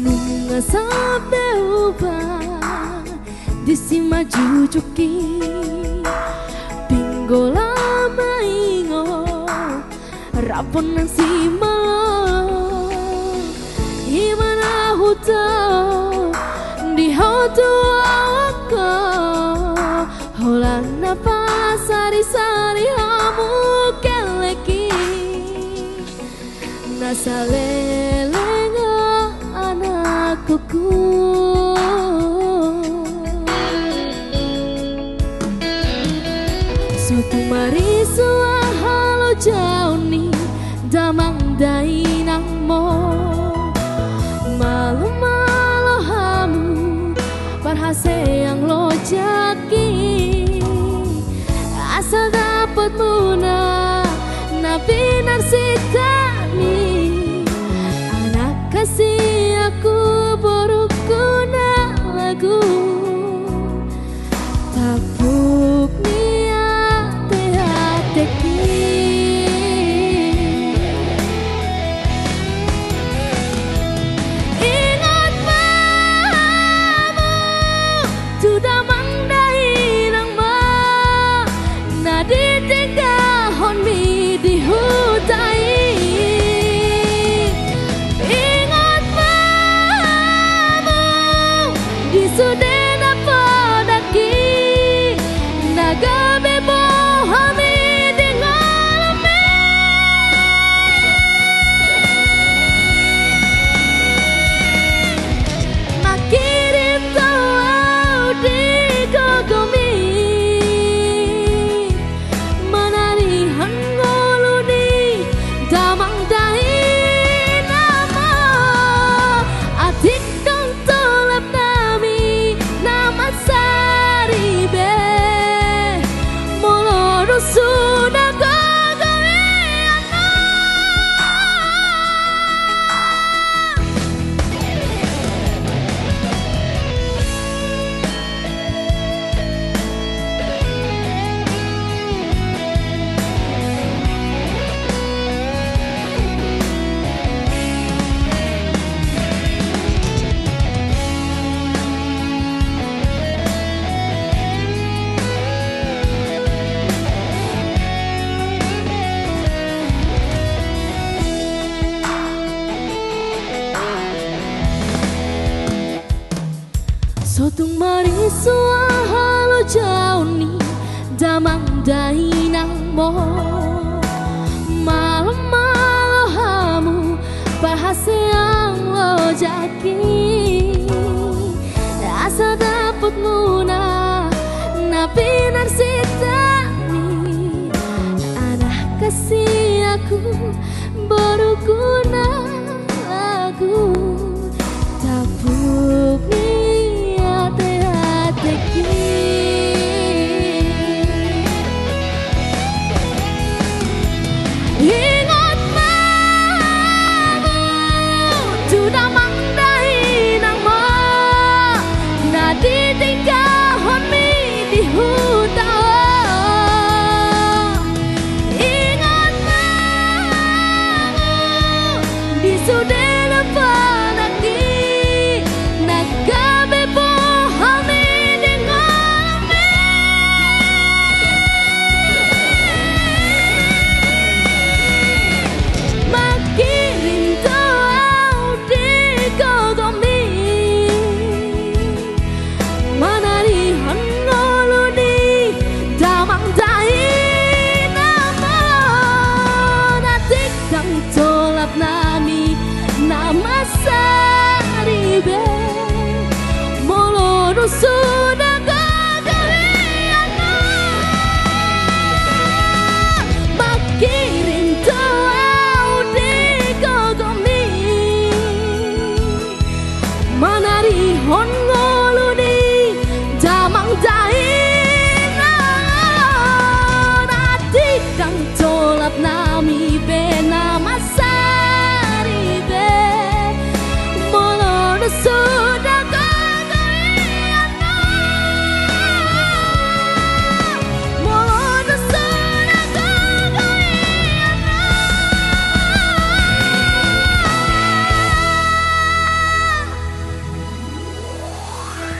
ngasap deuba disi maju cuki pinggola maingo rapon nang si malo imana huta di hotu awako holana pasari-sari hamu keleki nasalelenga anakku suatu mari sua halo jauh ni damang dainang mo malu-malu hamu parhase yang lo jaki asal dapat muna nabi narsikani anak kasih aku borukuna lagu tapuk niat hati ingat mamu sudah mangdai nang ma nadi tinggal hon mi di hutai ingat mamu di sudena podaki naga bebo hami di ngalame makirim tau di kogomi manari hangoluni damang dahi nama atik kang tolap nami nama saribe moloro sudah gogoe sotung mari sua halo jauh ni damang dainang mo malam-malam hamu bahasa yang lo jaki asa dapat mu